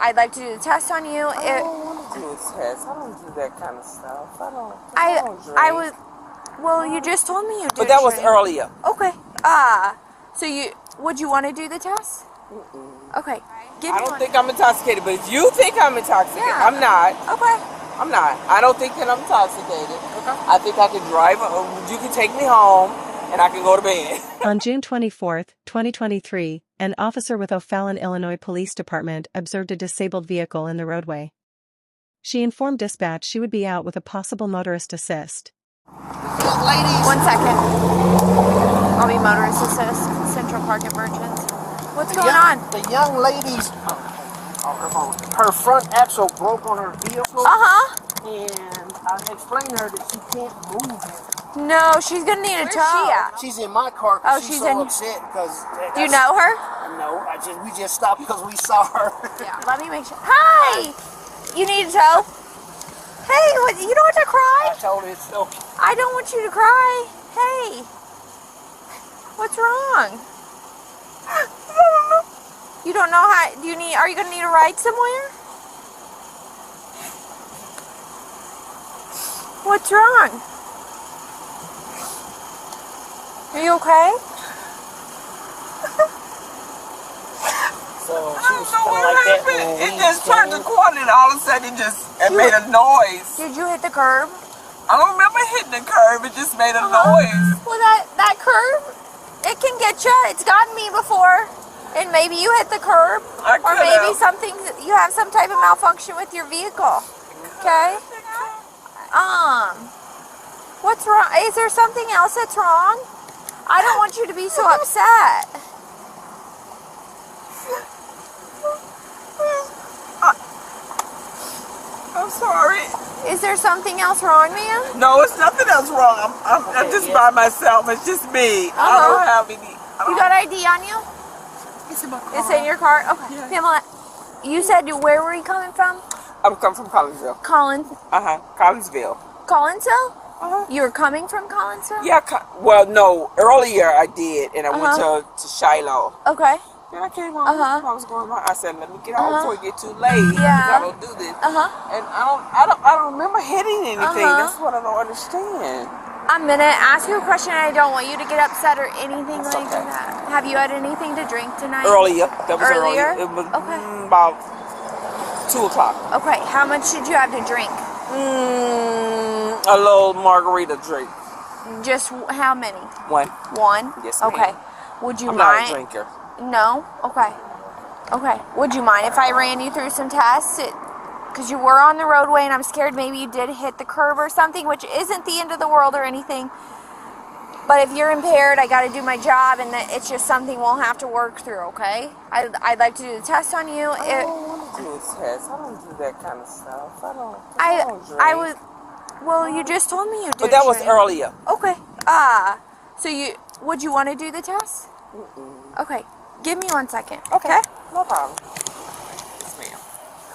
I'd like to do the test on you. I don't want to do a test. I don't do that kind of stuff. I don't drink. I was. Well, you just told me you did. But that was earlier. Okay. So would you want to do the test? Okay. I don't think I'm intoxicated, but if you think I'm intoxicated, yeah. I'm not. Okay. I'm not. I don't think that I'm intoxicated. Okay. I think I can drive. You can take me home, and I can go to bed. On June 24, 2023, an officer with O'Fallon, Illinois Police Department observed a disabled vehicle in the roadway. She informed dispatch she would be out with a possible motorist assist. Ladies. 1 second. I'll be motorist assist. Central Park Emergence. What's going on? The young lady's her front axle broke on her vehicle. And I explained to her that she can't move it. No, she's gonna need a tow. She's in my car because she's so upset because. Do you know her? No, we just stopped because we saw her. Yeah, let me make sure. Hi! You need a tow? Hey, you don't want to cry? I told her it's okay. I don't want you to cry. Hey. What's wrong? You don't know how, are you gonna need a ride somewhere? What's wrong? Are you okay? So she was feeling like that when it just turned the corner and all of a sudden it made a noise. Did you hit the curb? I don't remember hitting the curb. It just made a noise. Well, that curb, it can get you. It's gotten me before. And maybe you hit the curb. Or maybe you have some type of malfunction with your vehicle. Okay? What's wrong? Is there something else that's wrong? I don't want you to be so upset. I'm sorry. Is there something else wrong, ma'am? No, it's nothing else wrong. I'm just by myself. It's just me. I don't have any. You got ID on you? It's in my car. It's in your car? Okay. Yeah. Pamela, you said where were you coming from? I'm coming from Collinsville. Collinsville. Collinsville? You were coming from Collinsville? Yeah, well, no. Earlier I did, and I went to Shiloh. Okay. Then I came home. I was going home. I said, "Let me get home before it get too late." Yeah. I don't do this. And I don't remember hitting anything. That's what I don't understand. I'm gonna ask you a question. I don't want you to get upset or anything like that. Have you had anything to drink tonight? Earlier. That was earlier. It was about 2 o'clock. Okay. How much did you have to drink? A little margarita drink. Just how many? One. One? Yes, ma'am. Okay. Would you I'm mind? not a drinker. No? Okay. Okay. Would you mind if I ran you through some tests? Because you were on the roadway and I'm scared maybe you did hit the curb or something, which isn't the end of the world or anything. But if you're impaired, I got to do my job, and it's just something we'll have to work through, okay? I'd like to do the test on you. I don't want to do a test. I don't do that kind of stuff. I don't drink. Well, you just told me you did. But that was earlier. Okay. So would you want to do the test? Okay. Give me 1 second. Okay? No problem. Yes, ma'am.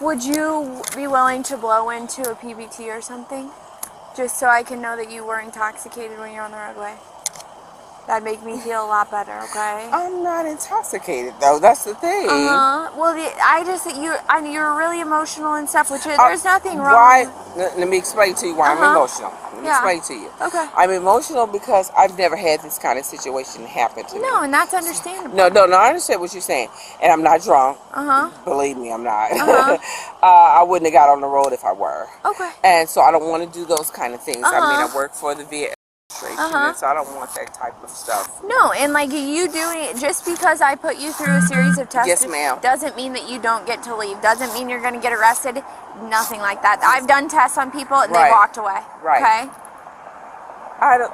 Would you be willing to blow into a PBT or something? Just so I can know that you were intoxicated when you're on the roadway. That'd make me feel a lot better, okay? I'm not intoxicated, though. That's the thing. Well, you're really emotional and stuff, which there's nothing wrong. Let me explain to you why I'm emotional. Let me explain to you. Okay. I'm emotional because I've never had this kind of situation happen to me. No, and that's understandable. No, I understand what you're saying. And I'm not drunk. Believe me, I'm not. I wouldn't have got on the road if I were. Okay. And so I don't want to do those kind of things. I mean, I work for the VA. So I don't want that type of stuff. No, and like you doing it, just because I put you through a series of tests, yes, ma'am, doesn't mean that you don't get to leave. Doesn't mean you're going to get arrested. Nothing like that. I've done tests on people and they walked away. Right. Okay. I don't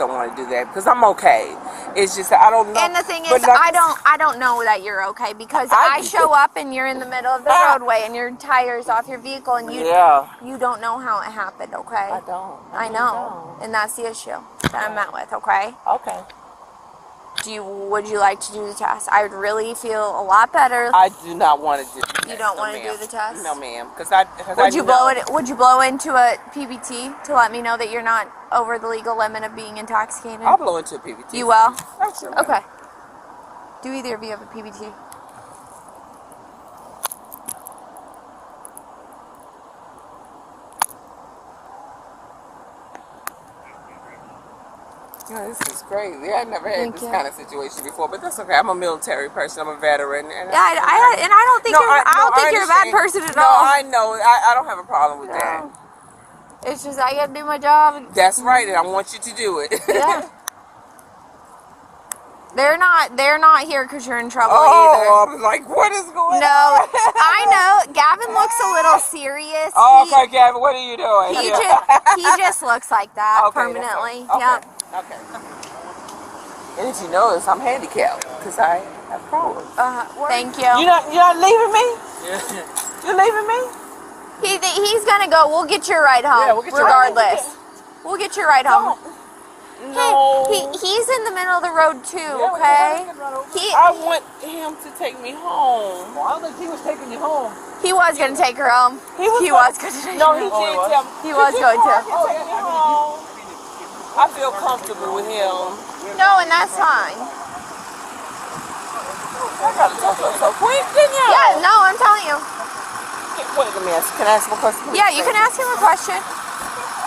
want to do that because I'm okay. It's just that I don't know. And the thing is, I don't know that you're okay because I show up and you're in the middle of the roadway and your tire's off your vehicle and you don't know how it happened. Okay. I don't. I know, and that's the issue that I'm met with. Okay. Okay. Would you like to do the test? I would really feel a lot better. I do not want to do the test. You don't want to do the test? No, ma'am. Would you blow into a PBT to let me know that you're not over the legal limit of being intoxicated? I'll blow into a PBT. You will? Oh, sure. Okay. Do either of you have a PBT? No, this is crazy. I never had Thank this you. kind of situation before, but that's okay. I'm a military person. I'm a veteran, and Yeah, I don't think I don't think you're a bad person at all. No, I know. I don't have a problem with that. No. It's just I gotta do my job. That's right, and I want you to do it. Yeah. They're not here because you're in trouble Oh, I'm like, what is going either. on? No, I know. Gavin looks a little serious. Oh, okay, Gavin, what are you doing? He just looks like that Okay, permanently. Okay. Yep. Okay. And if you notice, I'm handicapped because I have problems. Thank you. You're not leaving me? You're leaving me? He's gonna go. We'll get you a ride home. Yeah, we'll get you a ride home. regardless. We'll get you a ride home. No. Hey, he's in the middle of the road too. Yeah, Okay. I want him to take me home. Well, I don't think he was taking you home. He was gonna take her home. He was gonna take No, her he home. did tell me. He was going to. Take me home. I feel comfortable with him. No, and that's fine. I gotta talk to him so quick, didn't you? Yeah, no, I'm telling you. Wait, let me ask. Can I ask him a question? Yeah, you can ask him a question.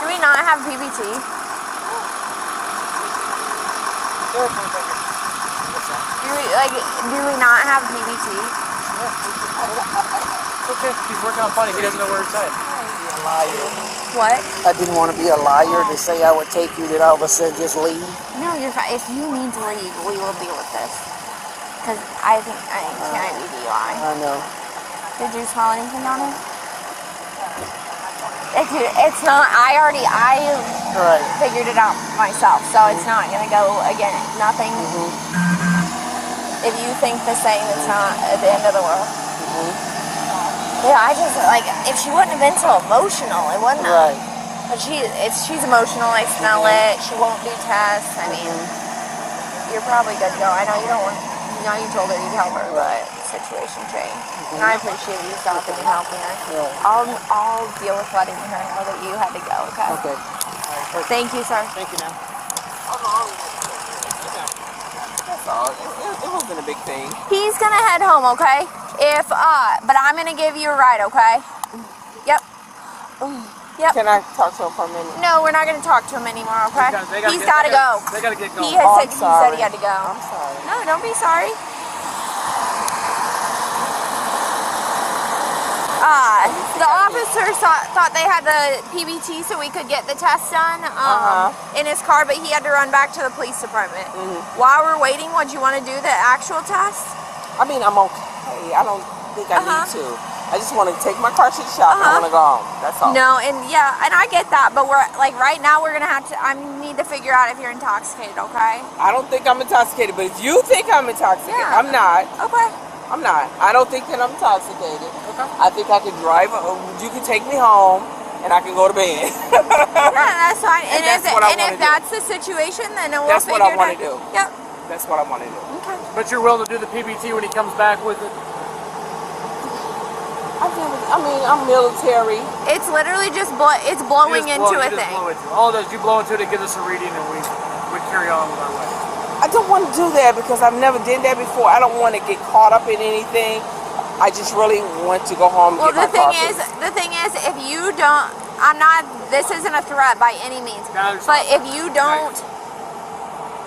Do we not have PBT? Do we not have PBT? Okay, he's working on funny. He doesn't know where it's at. A liar. What? I didn't want to be a liar to say I would take you, then all of a sudden just leave. No, you're fine. If you need to leave, we will deal with this. Because I think I can't be DUI. I know. Did you smell anything on it? It's not. I Right. figured it out myself, so it's not gonna go again. Nothing. If you think the same, it's not at the end of the world. Yeah, I just like if she wouldn't have been so emotional, it wouldn't have. Right. But she's emotional. I smell it. She won't do tests. I mean, you're probably good to go. I know you don't want. You know, you told her you'd help her, but situation changed. And I appreciate you stopping and helping her. Yeah. I'll deal with letting her know that you had to go. Okay. Okay. Thank you, sir. Thank you, now. That's all. It wasn't a big thing. He's gonna head home, okay? But I'm gonna give you a ride, okay? Yep. Yep. Can I talk to him for a minute? No, we're not gonna talk to him anymore, okay? He's gotta go. They gotta get going. He has said sorry. he had to go. I'm sorry. No, don't be sorry. The officers thought they had the PBT so we could get the test done in his car, but he had to run back to the police department. While we're waiting, would you want to do the actual test? I mean, I'm okay. I don't think I need to. I just want to take my car to the shop and I want to go home. That's all. No, and I get that, but we're like right now we're gonna have to. I need to figure out if you're intoxicated, okay? I don't think I'm intoxicated, but if you think I'm intoxicated, Yeah. I'm not. Okay. I'm not. I don't think that I'm intoxicated. Okay. I think I can drive. You can take me home, and I can go to bed. Yeah, that's fine. And that's what I if wanna do. that's the situation, then we'll That's figure what I it wanna out. do. Yep. That's what I want to do. Okay. But you're willing to do the PBT when he comes back with it? I'm military. It's literally just it's blowing into a thing. All it does, you blow into it, it gives us a reading, and we carry on with our way. I don't want to do that because I've never did that before. I don't want to get caught up in anything. I just really want to go home and Well, get my car fixed. the thing is, if you don't, this isn't a threat by any means, but if you don't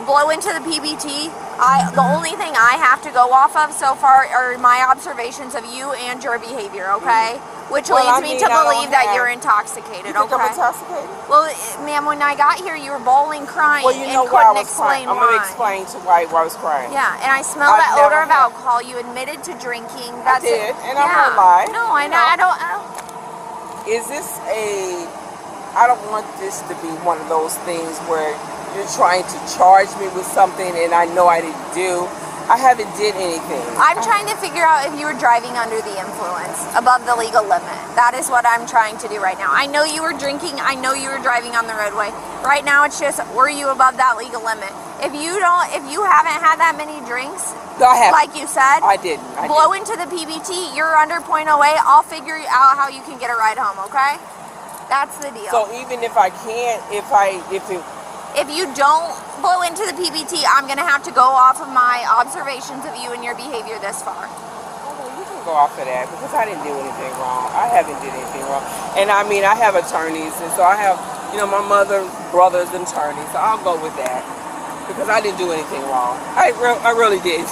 blow into the PBT, the only thing I have to go off of so far are my observations of you and your behavior, okay? Which leads me to believe that you're intoxicated, You think I'm okay? intoxicated? Well, ma'am, when I got here, you were bawling, crying, Well, you know and why I couldn't was crying. explain I'm why. going to explain to why I was crying. Yeah, and I smell I've that odor never of had- alcohol. You admitted to drinking. I That's did, it. and I'm not lying. No, I You know. know. I don't. Is this I don't want this to be one of those things where you're trying to charge me with something and I know I didn't do. I haven't did anything. I'm trying to figure out if you were driving under the influence, above the legal limit. That is what I'm trying to do right now. I know you were drinking. I know you were driving on the roadway. Right now, it's just, were you above that legal limit? If you haven't had that many drinks, I haven't. like you said, I didn't. blow into the PBT. You're under .08. I'll figure out how you can get a ride home. Okay? That's the deal. So even if I can't, If you don't blow into the PBT, I'm going to have to go off of my observations of you and your behavior this far. you can go off of that because I didn't do anything wrong. I haven't did anything wrong. And I mean, I have attorneys, and so I have, my mother, brothers, and attorneys, so I'll go with that. because I didn't do anything wrong. I really did.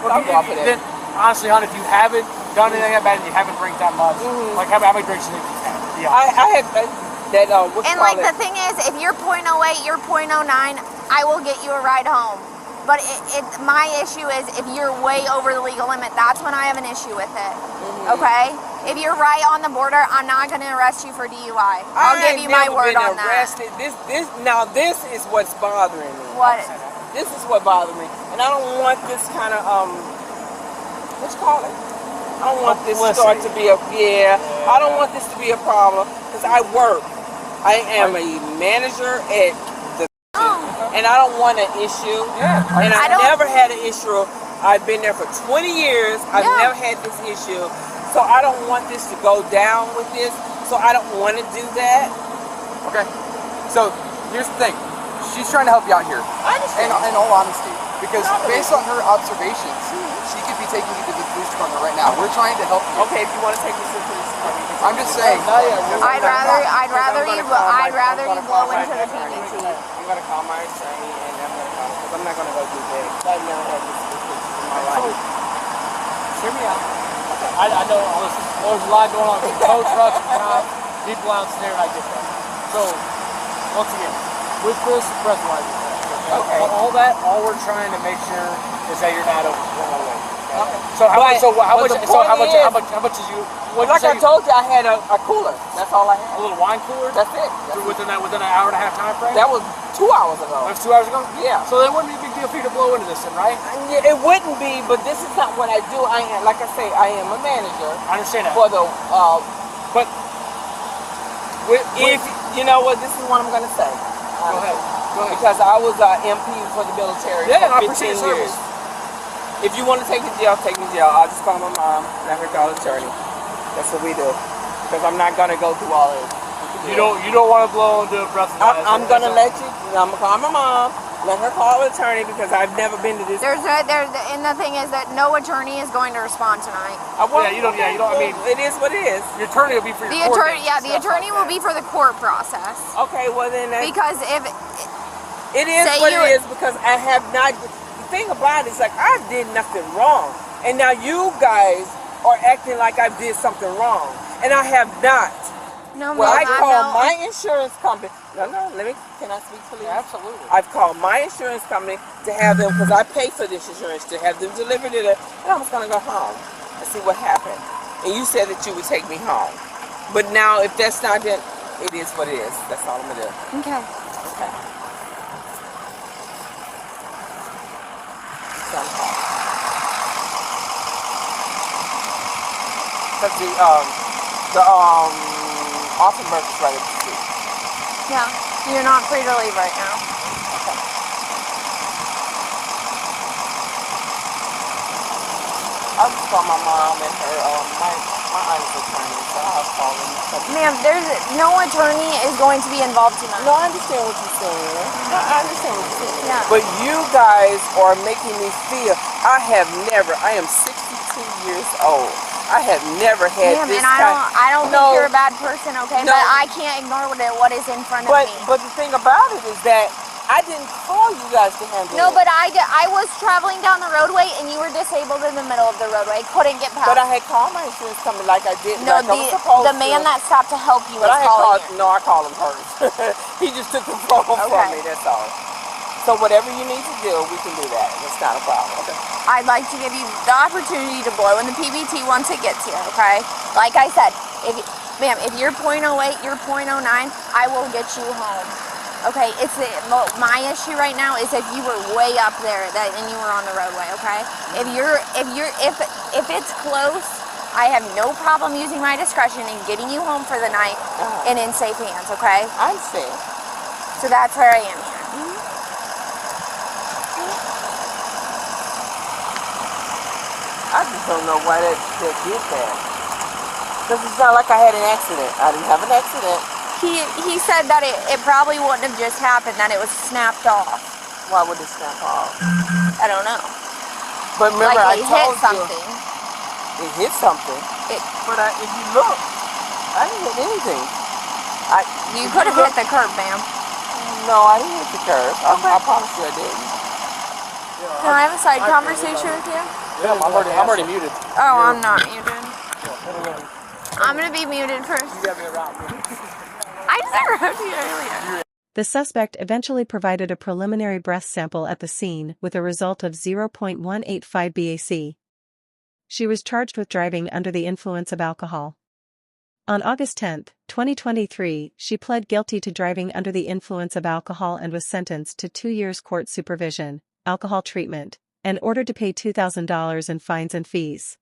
Well, I'll go off of that. then, honestly, hon, if you haven't done anything that bad and you haven't drank that much, like how many drinks do you think you've had? Yeah. I had that, what you And call like it? the thing is, if you're .08, you're .09, I will get you a ride home. But my issue is if you're way over the legal limit, that's when I have an issue with it. Okay? If you're right on the border, I'm not going to arrest you for DUI. I'll give you my word on arrested. Now this is what's bothering me. What? This is what bothers me, and I don't want this kind of what you call it? I don't want this start to be I don't want this to be a problem because I work. I am a manager at the and I don't want an issue. Yeah. And I never had an issue. I've been there for 20 years. I've never had this issue. So I don't want this to go down with this. So I don't want to do that. Okay. So here's the thing. She's trying to help you out here. I understand. In all honesty. Because based on her observations, she could be taking you to the police department right now. We're trying to help you. Okay, if you want to take me to the police department. I'm just saying. I'd rather you blow into the PBT. I'm gonna call my attorney and I'm gonna call because I'm not gonna go do that. I've never had this situation in my life. Hear me out. I know there's a lot going on with tow trucks and cops, people out there, and I get that. So, once again, with this breathalyzer, all we're trying to make sure is that you're not over 108. Okay. So how much is you? Like I told you, I had a cooler. That's all I had. A little wine cooler. That's it. Within an hour and a half time frame. That was 2 hours ago. That was 2 hours ago. Yeah. So it wouldn't be a big deal for you to blow into this, then, right? It wouldn't be, but this is not what I do. I am, like I say, I am a manager. I understand that. For the, but if you know what, this is what I'm gonna say. Go ahead. Because I was MP for the military. Yeah, for I appreciate 15 years. If you want to take me to jail, take me to jail. I'll just call my mom, let her call the attorney. That's what we do. Because I'm not gonna go through all this. You don't want to blow into a breathalyzer. I'm gonna I'm gonna call my mom, let her call the attorney because I've never been to this. And the thing is that no attorney is going to respond tonight. You don't. I mean, it is what it is. Your attorney will be for your court date. Yeah, the attorney will be for the court process. Okay, well then. Because if it is what it is, because I have not. The thing about it is like I did nothing wrong, and now you guys are acting like I did something wrong, and I have not. No, well, I called my insurance company. Can I speak please? Yeah, absolutely. I've called my insurance company to have them, because I pay for this insurance, to have them delivered it, and I was going to go home and see what happened. And you said that you would take me home. But now, if that's not it, it is what it is. That's all I'm going to do. Okay. Okay. Because the Offenburg is right at the street. Yeah, you're not free to leave right now. Okay. I'll just call my mom and her, my aunt is attorney, so I'll call them. Ma'am, there's no attorney is going to be involved tonight. No, I understand what you're saying. I understand what you're saying. Yeah. But you guys are making me feel, I am 62 years old. I have never had this kind. I don't think you're a bad person, okay? No. But I can't ignore what is in front of me. But the thing about it is that I didn't call you guys to handle it. No, but I was traveling down the roadway and you were disabled in the middle of the roadway. Couldn't get past. But I had called my insurance company like I did. No, like I was supposed the man that stopped to help you but was calling you. No, I called him first. He just took the phone from me, that's all. So whatever you need to do, we can do that. It's not a problem. Okay. I'd like to give you the opportunity to blow in the PBT once it gets here, okay? Like I said, ma'am, if you're .08, you're .09, I will get you home. Okay, my issue right now is if you were way up there and you were on the roadway, okay? If it's close, I have no problem using my discretion and getting you home for the night and in safe hands, okay? I understand. So that's where I am here. I just don't know why they did that. Because it's not like I had an accident. I didn't have an accident. He said that it probably wouldn't have just happened, that it was snapped off. Why would it snap off? I don't know. But remember, like I told hit something. It hit something. But if you look, I didn't hit anything. You could have hit the curb, ma'am. No, I didn't hit the curb. I promise you I didn't. Can I have a side conversation with you? Yeah, I'm already muted. Oh, I'm not muted. I'm gonna be muted first. You got me around. I just wrote you earlier. The suspect eventually provided a preliminary breath sample at the scene with a result of 0.185 BAC. She was charged with driving under the influence of alcohol. On August 10, 2023, she pled guilty to driving under the influence of alcohol and was sentenced to 2 years court supervision, alcohol treatment, and ordered to pay $2,000 in fines and fees.